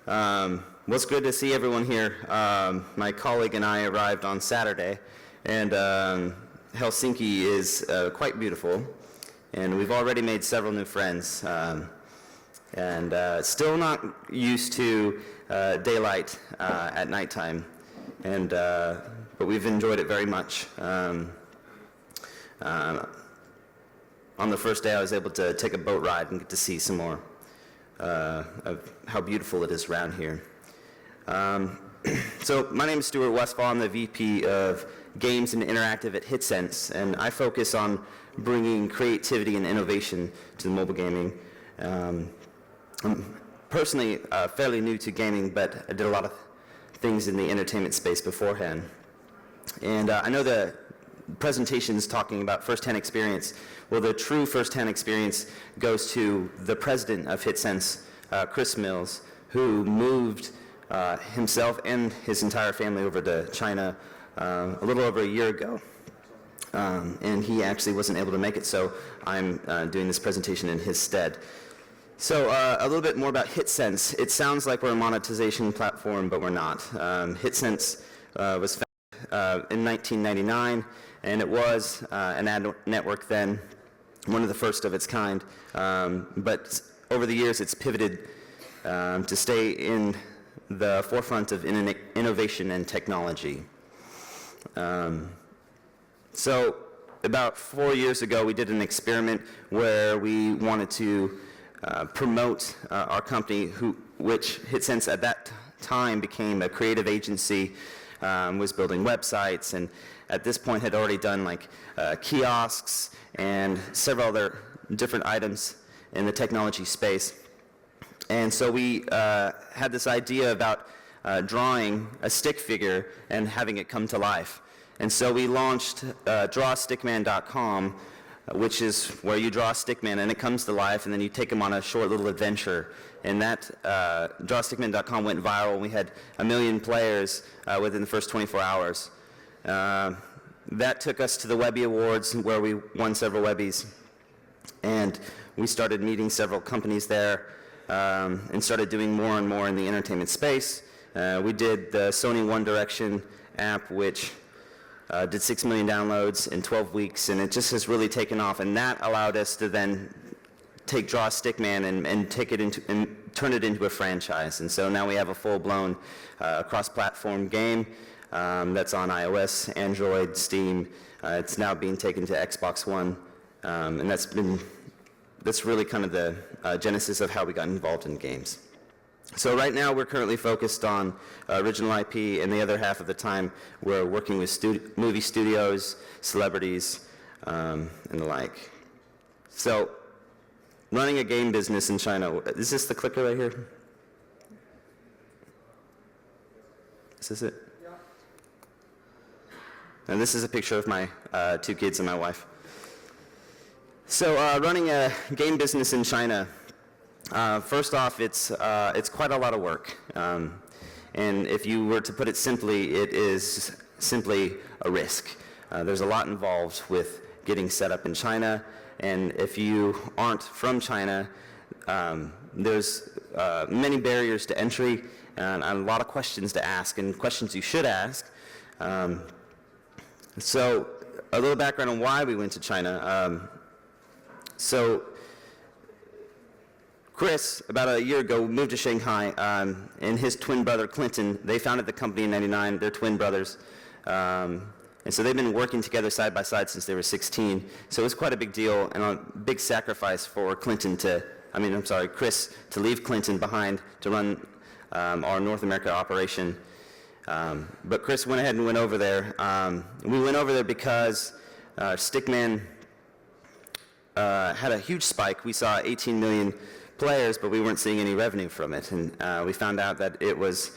Well, it's good to see everyone here. My colleague and I arrived on Saturday, and Helsinki is quite beautiful, and we've already made several new friends, and still not used to daylight at nighttime, but we've enjoyed it very much. On the first day, I was able to take a boat ride and get to see some more of how beautiful it is around here. So my name is Stuart Westphal. I'm the VP of Games and Interactive at Hitcents, and I focus on bringing creativity and innovation to mobile gaming. I'm personally fairly new to gaming, but I did a lot of things in the entertainment space beforehand. And I know the presentations talking about first-hand experience. Well, the true first-hand experience goes to the president of Hitcents, Chris Mills, who moved himself and his entire family over to China a little over a year ago. And he actually wasn't able to make it, so I'm doing this presentation in his stead. So a little bit more about Hitcents. It sounds like we're a monetization platform, but we're not. Hitcents was founded in 1999, and it was an ad network then, one of the first of its kind. But over the years, it's pivoted to stay in the forefront of innovation and technology. So about 4 years ago, we did an experiment where we wanted to promote our company, which Hitcents at that time became a creative agency, was building websites, and at this point had already done like kiosks and several other different items in the technology space. And so we had this idea about drawing a stick figure and having it come to life. And so we launched DrawStickman.com, which is where you draw a stickman and it comes to life, and then you take them on a short little adventure. And that DrawStickman.com went viral. We had 1 million players within the first 24 hours. That took us to the Webby Awards, where we won several Webbies. And we started meeting several companies there and started doing more and more in the entertainment space. We did the Sony One Direction app, which did 6 million downloads in 12 weeks, and it just has really taken off. And that allowed us to then take DrawStickman and take it into and turn it into a franchise. And so now we have a full-blown cross-platform game that's on iOS, Android, Steam. It's now being taken to Xbox One, and that's really kind of the genesis of how we got involved in games. So right now we're currently focused on original IP, and the other half of the time we're working with movie studios, celebrities, and the like. So running a game business in China, is this the clicker right here? Is this it? Yeah. And this is a picture of my 2 kids and my wife. So running a game business in China, first off, it's quite a lot of work. And if you were to put it simply, it is simply a risk. There's a lot involved with getting set up in China, and if you aren't from China, there's many barriers to entry and a lot of questions to ask, and questions you should ask. So a little background on why we went to China. So Chris, about a year ago, moved to Shanghai, and his twin brother, Clinton, they founded the company in '99. They're twin brothers. And so they've been working together side by side since they were 16. So it was quite a big deal and a big sacrifice for Chris to leave Clinton behind to run our North America operation. But Chris went ahead and went over there. We went over there because Stickman had a huge spike. We saw 18 million players, but we weren't seeing any revenue from it. And we found out that it was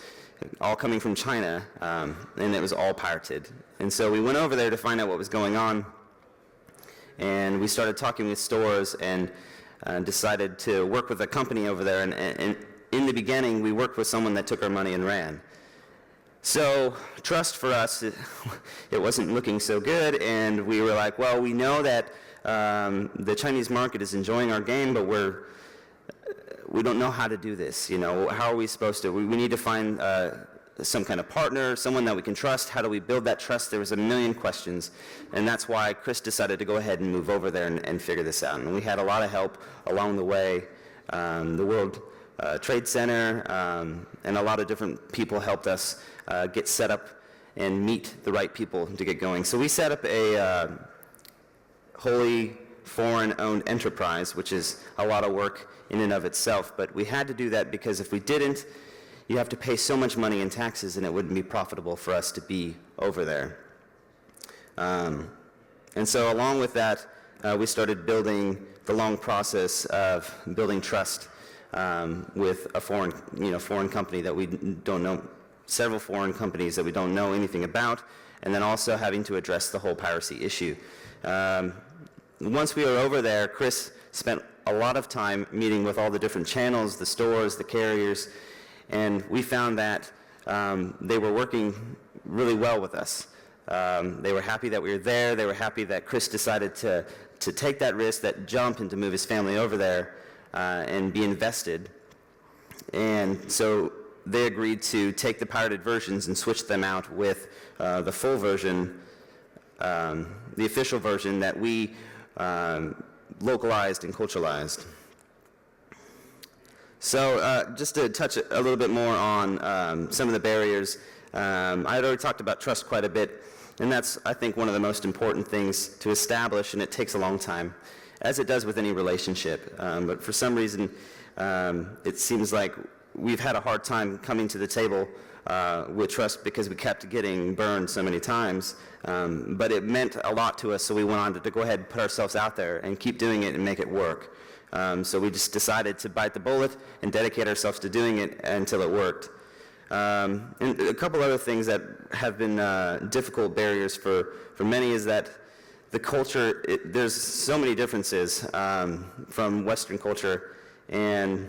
all coming from China, and it was all pirated. And so we went over there to find out what was going on, and we started talking with stores and decided to work with a company over there. And in the beginning, we worked with someone that took our money and ran. So trust for us, it wasn't looking so good, and we were like, well, we know that the Chinese market is enjoying our game, but we don't know how to do this. How are we supposed to? We need to find some kind of partner, someone that we can trust. How do we build that trust? There was a million questions, and that's why Chris decided to go ahead and move over there and figure this out. And we had a lot of help along the way. The World Trade Center and a lot of different people helped us get set up and meet the right people to get going. So we set up a wholly foreign-owned enterprise, which is a lot of work in and of itself. But we had to do that because if we didn't, you have to pay so much money in taxes, and it wouldn't be profitable for us to be over there. And so along with that, we started building the long process of building trust with a foreign company that we don't know, several foreign companies that we don't know anything about, and then also having to address the whole piracy issue. Once we were over there, Chris spent a lot of time meeting with all the different channels, the stores, the carriers, and we found that they were working really well with us. They were happy that we were there. They were happy that Chris decided to take that risk, that jump, and to move his family over there and be invested. And so they agreed to take the pirated versions and switch them out with the full version, the official version that we localized and culturalized. So just to touch a little bit more on some of the barriers, I had already talked about trust quite a bit, and that's, I think, one of the most important things to establish, and it takes a long time, as it does with any relationship. But for some reason, it seems like we've had a hard time coming to the table with trust because we kept getting burned so many times. But it meant a lot to us, so we went on to go ahead and put ourselves out there and keep doing it and make it work. So we just decided to bite the bullet and dedicate ourselves to doing it until it worked. And a couple other things that have been difficult barriers for many is that the culture, there's so many differences from Western culture, and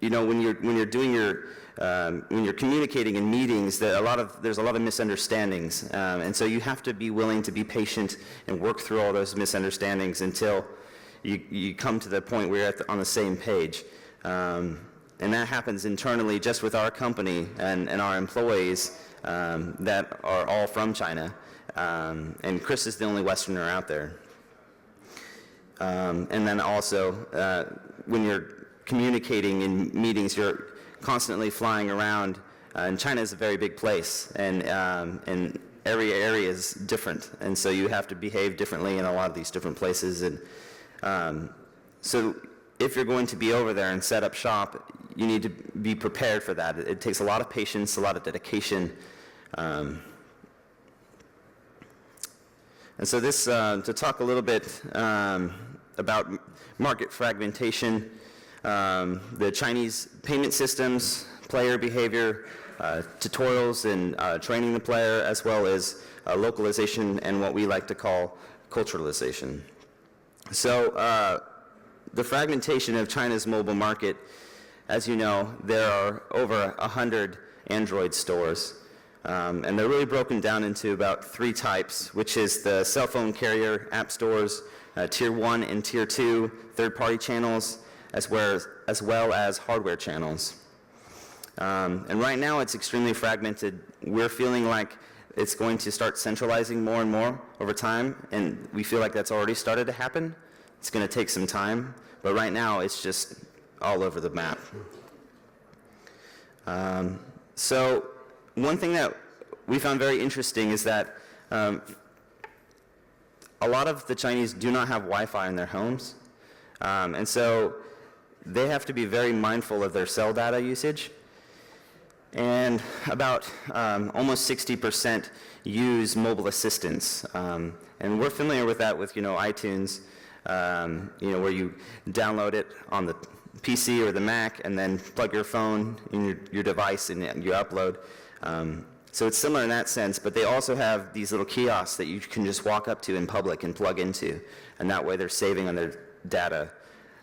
when you're doing when you're communicating in meetings, there's a lot of misunderstandings, and so you have to be willing to be patient and work through all those misunderstandings until you come to the point where you're on the same page. And that happens internally just with our company and our employees that are all from China. And Chris is the only Westerner out there. And then also, when you're communicating in meetings, you're constantly flying around, and China is a very big place, and every area is different, and so you have to behave differently in a lot of these different places. And so if you're going to be over there and set up shop, you need to be prepared for that. It takes a lot of patience, a lot of dedication. And so this, to talk a little bit about market fragmentation, the Chinese payment systems, player behavior, tutorials and training the player, as well as localization and what we like to call culturalization. So the fragmentation of China's mobile market, as you know, there are over 100 Android stores. And they're really broken down into about 3 types, which is the cell phone carrier app stores, Tier 1 and Tier 2 third-party channels, as well as hardware channels. And right now it's extremely fragmented. We're feeling like it's going to start centralizing more and more over time, and we feel like that's already started to happen. It's going to take some time, but right now it's just all over the map. So one thing that we found very interesting is that a lot of the Chinese do not have Wi-Fi in their homes, and so they have to be very mindful of their cell data usage. And about almost 60% use mobile assistants, and we're familiar with that with iTunes, where you download it on the PC or the Mac and then plug your phone in your device and you upload. So it's similar in that sense, but they also have these little kiosks that you can just walk up to in public and plug into, and that way they're saving on their data.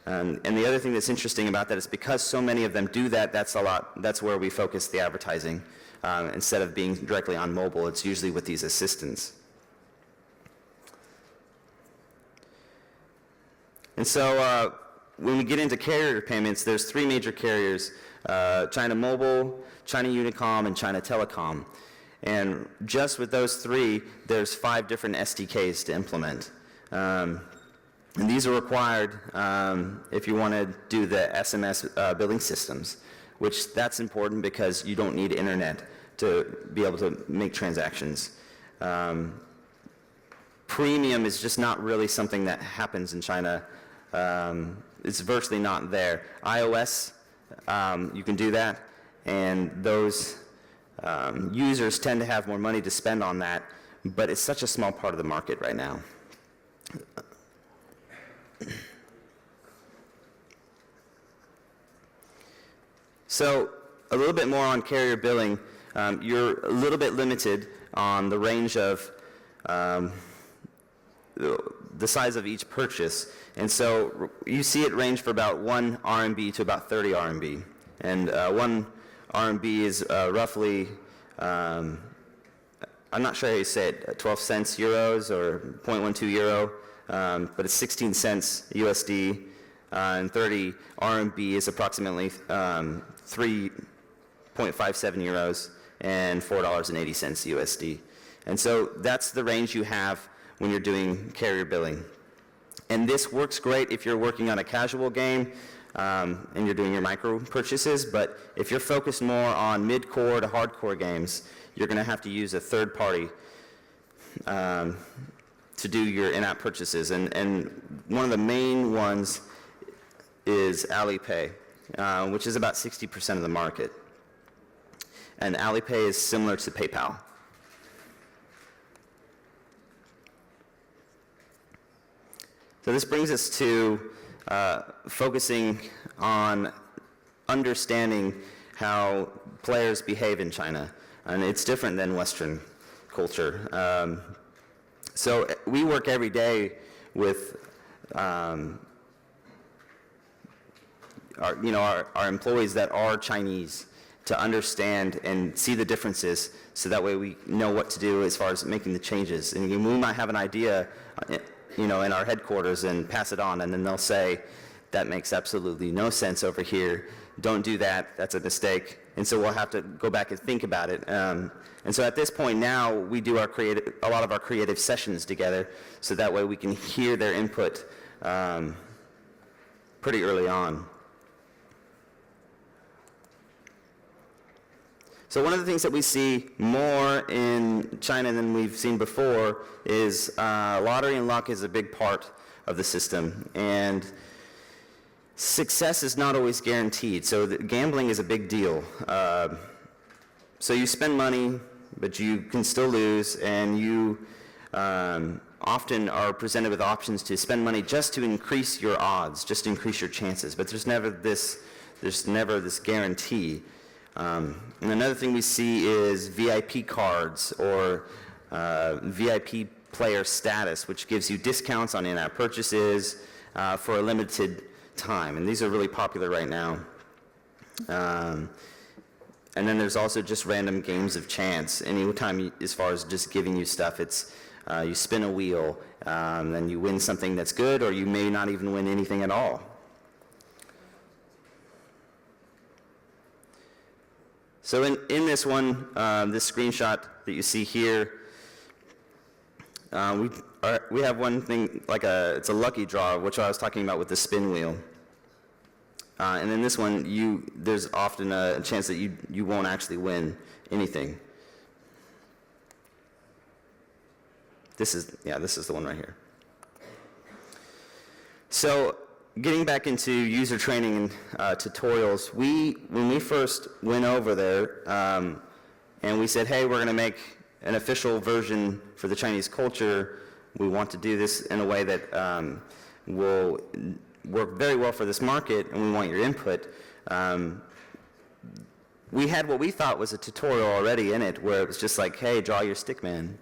And the other thing that's interesting about that is because so many of them do that, that's where we focus the advertising. Instead of being directly on mobile, it's usually with these assistants. And so when we get into carrier payments, there's three major carriers, China Mobile, China Unicom, and China Telecom. And just with those three, there's 5 different SDKs to implement. And these are required if you want to do the SMS billing systems, which that's important because you don't need internet to be able to make transactions. Premium is just not really something that happens in China. It's virtually not there. iOS, you can do that, and those users tend to have more money to spend on that, but it's such a small part of the market right now. So a little bit more on carrier billing. You're a little bit limited on the range of the size of each purchase. And so you see it range for about 1 RMB to about 30 RMB. And 1 RMB is roughly, I'm not sure how you say it, 12 cents euros or 0.12 euro, but it's 16 cents USD, and 30 RMB is approximately 3.57 euros and $4.80 USD. And so that's the range you have when you're doing carrier billing. And this works great if you're working on a casual game and you're doing your micro purchases, but if you're focused more on mid-core to hardcore games, you're going to have to use a third party to do your in-app purchases. And one of the main ones is Alipay, which is about 60% of the market. And Alipay is similar to PayPal. So this brings us to focusing on understanding how players behave in China. And it's different than Western culture. So we work every day with our employees that are Chinese to understand and see the differences, so that way we know what to do as far as making the changes. And we might have an idea, in our headquarters and pass it on, and then they'll say, that makes absolutely no sense over here. Don't do that. That's a mistake. And so we'll have to go back and think about it. And so at this point now, we do a lot of our creative sessions together, so that way we can hear their input pretty early on. So one of the things that we see more in China than we've seen before is lottery and luck is a big part of the system. And success is not always guaranteed. So gambling is a big deal. So you spend money, but you can still lose, and you often are presented with options to spend money just to increase your odds, just to increase your chances. But there's never this guarantee. And another thing we see is VIP cards or VIP player status, which gives you discounts on in-app purchases for a limited time. And these are really popular right now. And then there's also just random games of chance. Anytime, as far as just giving you stuff, it's you spin a wheel, then you win something that's good, or you may not even win anything at all. So in this one, this screenshot that you see here, we have one thing, it's a lucky draw, which I was talking about with the spin wheel. And in this one, there's often a chance that you won't actually win anything. This is the one right here. So getting back into user training and tutorials, when we first went over there and we said, hey, we're going to make an official version for the Chinese culture, we want to do this in a way that will work very well for this market, and we want your input. We had what we thought was a tutorial already in it, where it was just like, hey, draw your stickman.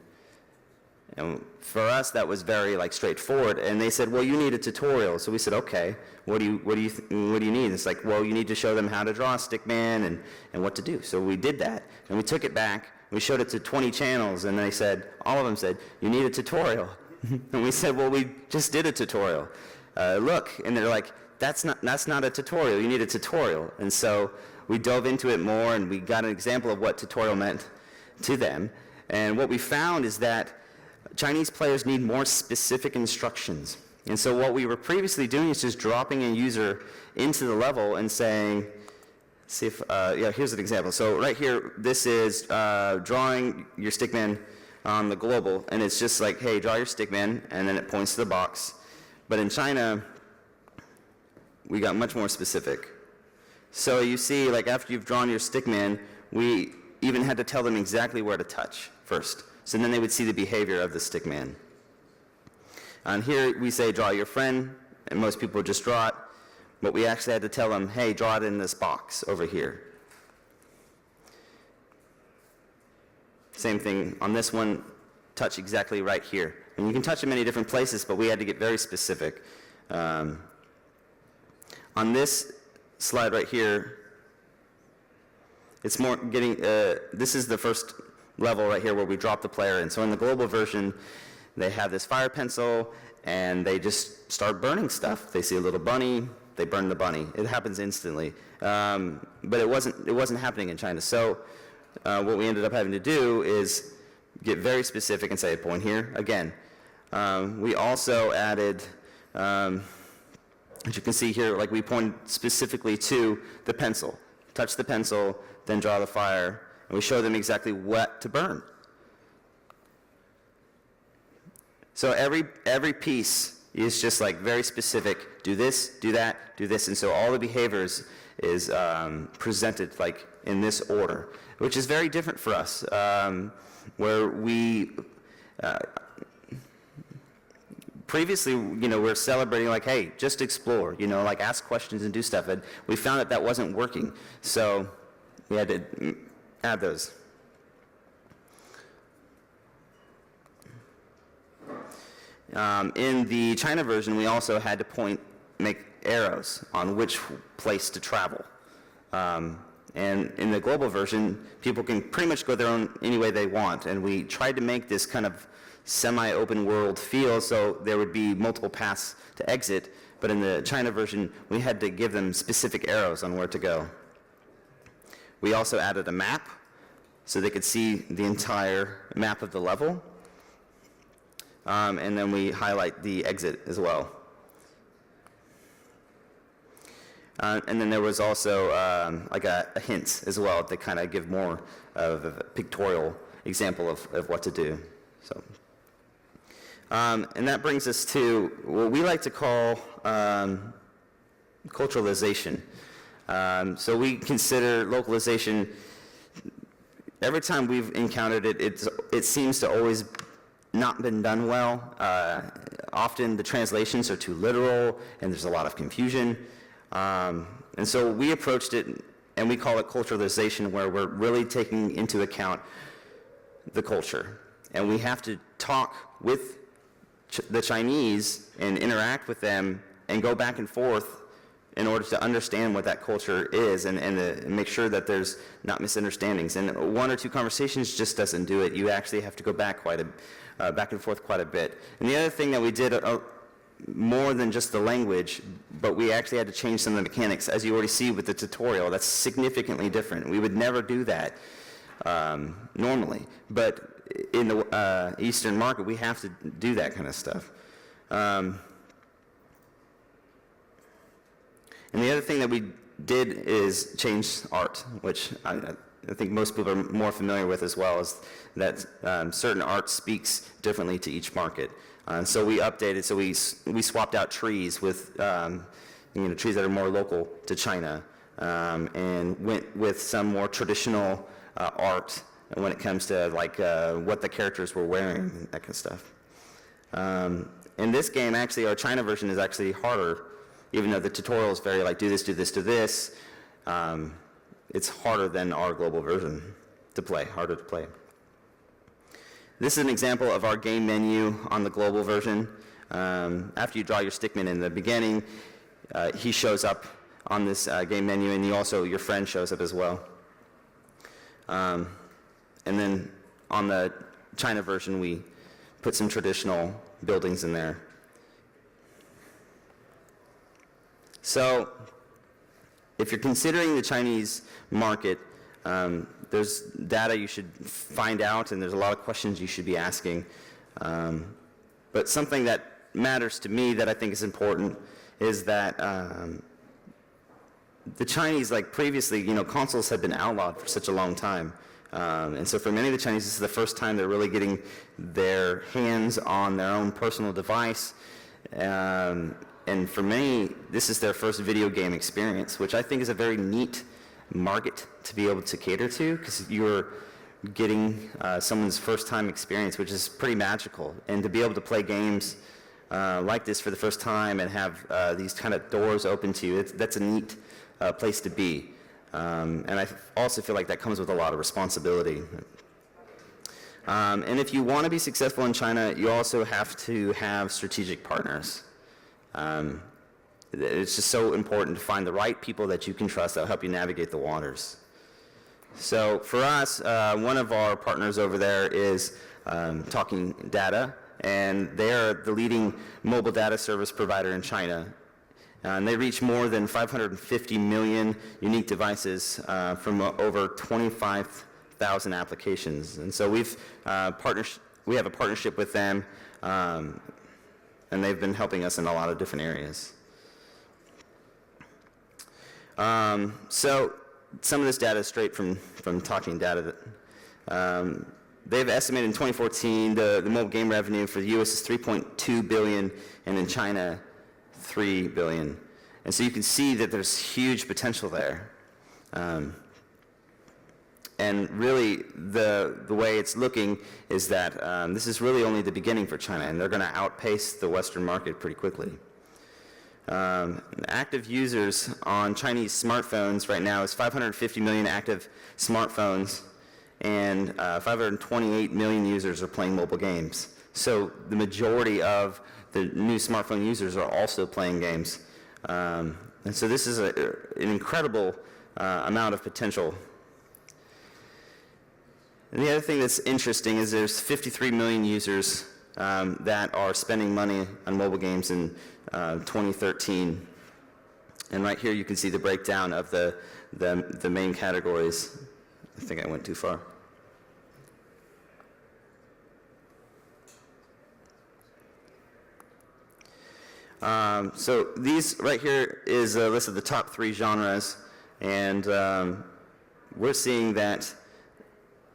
And for us, that was very straightforward. And they said, well, you need a tutorial. So we said, okay, what do you need? It's like, well, you need to show them how to draw a stickman and what to do. So we did that, and we took it back. We showed it to 20 channels, and all of them said, you need a tutorial. And we said, well, we just did a tutorial. Look, and they're like, that's not a tutorial. You need a tutorial. And so we dove into it more, and we got an example of what tutorial meant to them. And what we found is that Chinese players need more specific instructions. And so what we were previously doing is just dropping a user into the level and saying, see if, yeah, here's an example. So right here, this is drawing your stickman on the global, and it's just like, hey, draw your stickman, and then it points to the box. But in China, we got much more specific. So you see, like after you've drawn your stickman, we even had to tell them exactly where to touch first. So then they would see the behavior of the stickman. And here we say, draw your friend, and most people just draw it. But we actually had to tell them, hey, draw it in this box over here. Same thing on this one, touch exactly right here. And you can touch in many different places, but we had to get very specific. On this slide right here, it's more getting, this is the first level right here where we drop the player in. So in the global version, they have this fire pencil, and they just start burning stuff. They see a little bunny, they burn the bunny. It happens instantly. But it wasn't happening in China. So what we ended up having to do is get very specific and say, point here again. We also added, as you can see here, like we pointed specifically to the pencil. Touch the pencil, then draw the fire, and we show them exactly what to burn. So every piece is just like very specific. Do this, do that, do this, and so all the behaviors is presented like in this order, which is very different for us, where we previously, we're celebrating like, hey, just explore, like ask questions and do stuff. And we found that wasn't working, so we had to add those. In the China version, we also had to make arrows on which place to travel. And in the global version, people can pretty much go their own any way they want. And we tried to make this kind of semi-open world feel, so there would be multiple paths to exit. But in the China version, we had to give them specific arrows on where to go. We also added a map, so they could see the entire map of the level. And then we highlight the exit as well. And then there was also like a hint as well to kind of give more of a pictorial example of what to do. So, and that brings us to what we like to call culturalization. So we consider localization, every time we've encountered it, it seems to always not been done well. Often the translations are too literal, and there's a lot of confusion. And so we approached it, and we call it culturalization, where we're really taking into account the culture. And we have to talk with the Chinese and interact with them and go back and forth in order to understand what that culture is and make sure that there's not misunderstandings. And one or two conversations just doesn't do it. You actually have to go back back and forth quite a bit. And the other thing that we did more than just the language, but we actually had to change some of the mechanics. As you already see with the tutorial, that's significantly different. We would never do that normally. But in the Eastern market, we have to do that kind of stuff. And the other thing that we did is change art, which I think most people are more familiar with as well, is that certain art speaks differently to each market. So we updated, so we swapped out trees with trees that are more local to China, and went with some more traditional art when it comes to like what the characters were wearing, that kind of stuff. In this game, actually, our China version is actually harder. Even though the tutorial is very like, do this, do this, do this, it's harder than our global version to play, harder to play. This is an example of our game menu on the global version. After you draw your stickman in the beginning, he shows up on this game menu, and your friend shows up as well. And then on the China version, we put some traditional buildings in there. So if you're considering the Chinese market, there's data you should find out, and there's a lot of questions you should be asking. But something that matters to me that I think is important is that the Chinese, like previously, consoles had been outlawed for such a long time. And so for many of the Chinese, this is the first time they're really getting their hands on their own personal device. And for many, this is their first video game experience, which I think is a very neat market to be able to cater to, because you're getting someone's first time experience, which is pretty magical. And to be able to play games like this for the first time and have these kind of doors open to you, that's a neat place to be. And I also feel like that comes with a lot of responsibility. And if you want to be successful in China, you also have to have strategic partners. It's just so important to find the right people that you can trust that will help you navigate the waters. So for us, one of our partners over there is Talking Data, and they are the leading mobile data service provider in China. And they reach more than 550 million unique devices from over 25,000 applications. And so we have a partnership with them, and they've been helping us in a lot of different areas. So some of this data is straight from Talking Data. They've estimated in 2014 the mobile game revenue for the US is $3.2 billion, and in China, $3 billion. And so you can see that there's huge potential there. And really, the way it's looking is that this is really only the beginning for China, and they're going to outpace the Western market pretty quickly. Active users on Chinese smartphones right now is 550 million active smartphones, and 528 million users are playing mobile games. So the majority of the new smartphone users are also playing games. And so this is an incredible amount of potential. And the other thing that's interesting is there's 53 million users that are spending money on mobile games in 2013. And right here you can see the breakdown of the main categories. I think I went too far. So these right here is a list of the top 3 genres, and we're seeing that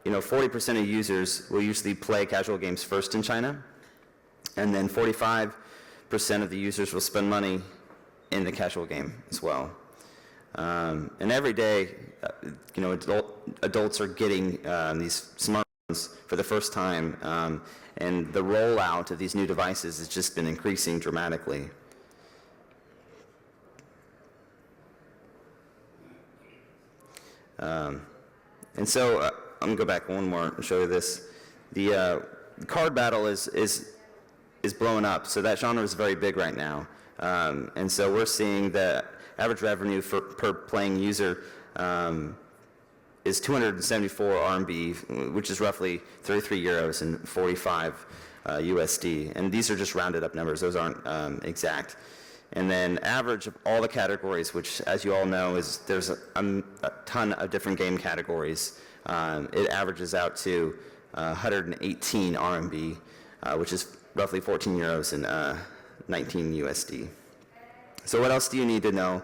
40% of users will usually play casual games first in China, and then 45% of the users will spend money in the casual game as well. And every day, adults are getting these smartphones for the first time, and the rollout of these new devices has just been increasing dramatically. And so I'm going to go back one more and show you this. The card battle is blowing up, so that genre is very big right now. And so we're seeing the average revenue per playing user is 274 RMB, which is roughly 33 euros and 45 USD. And these are just rounded up numbers. Those aren't exact. And then average of all the categories, which, as you all know, there's a ton of different game categories. It averages out to 118 RMB, which is roughly 14 euros and 19 USD. So what else do you need to know?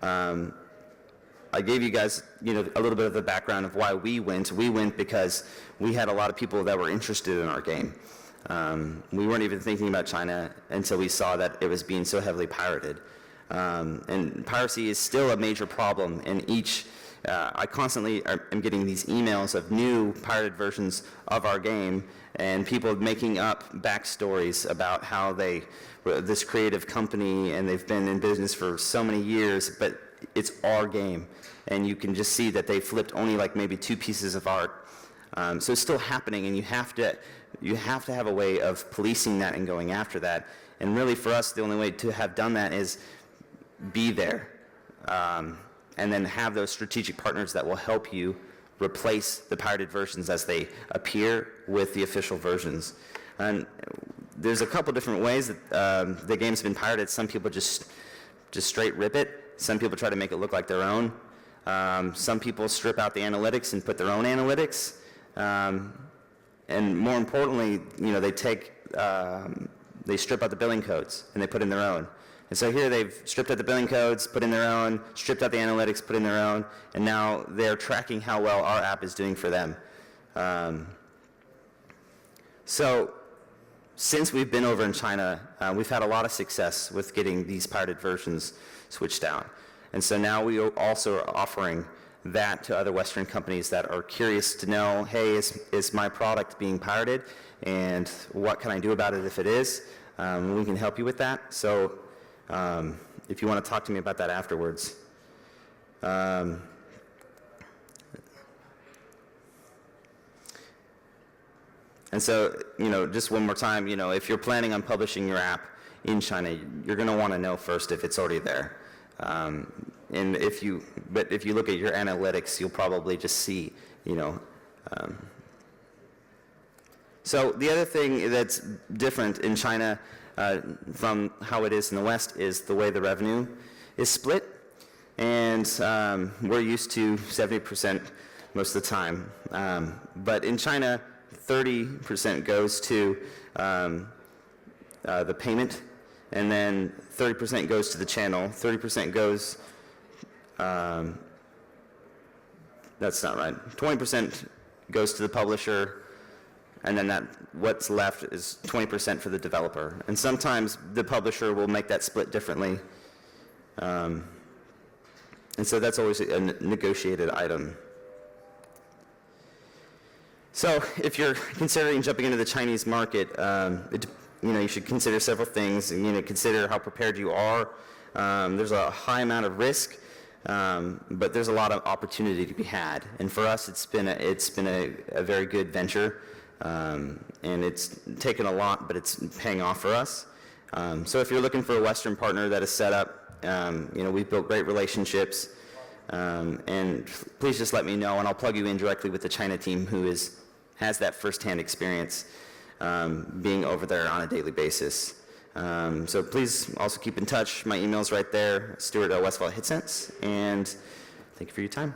I gave you guys, a little bit of the background of why we went. We went because we had a lot of people that were interested in our game. We weren't even thinking about China until we saw that it was being so heavily pirated. And piracy is still a major problem, and I constantly am getting these emails of new pirated versions of our game, and people making up backstories about how this creative company, and they've been in business for so many years, but it's our game. And you can just see that they flipped only like maybe 2 pieces of art. So it's still happening, and you have to have a way of policing that and going after that. And really for us, the only way to have done that is be there. And then have those strategic partners that will help you replace the pirated versions as they appear with the official versions. And there's a couple different ways that the game's been pirated. Some people just just straight rip it. Some people try to make it look like their own. Some people strip out the analytics and put their own analytics. And more importantly, they strip out the billing codes and they put in their own. And so here they've stripped out the billing codes, put in their own, stripped out the analytics, put in their own, and now they're tracking how well our app is doing for them. So since we've been over in China, we've had a lot of success with getting these pirated versions switched out. And so now we also are offering that to other Western companies that are curious to know, hey, is my product being pirated, and what can I do about it if it is? We can help you with that. So if you want to talk to me about that afterwards. And so, just one more time, if you're planning on publishing your app in China, you're going to want to know first if it's already there. And if you look at your analytics, you'll probably just see, So the other thing that's different in China from how it is in the West is the way the revenue is split. And we're used to 70% most of the time. But in China, 30% goes to the payment, and then 30% goes to the channel, 30% goes, that's not right, 20% goes to the publisher, and then what's left is 20% for the developer. And sometimes the publisher will make that split differently. And so that's always a negotiated item. So if you're considering jumping into the Chinese market, you should consider several things. Consider how prepared you are. There's a high amount of risk, but there's a lot of opportunity to be had. And for us, it's been a very good venture, and it's taken a lot, but it's paying off for us. So if you're looking for a Western partner that is set up, we've built great relationships, and please just let me know, and I'll plug you in directly with the China team who has that firsthand experience being over there on a daily basis. So please also keep in touch. My email's right there, Stuart Westphal Hitcents, and thank you for your time.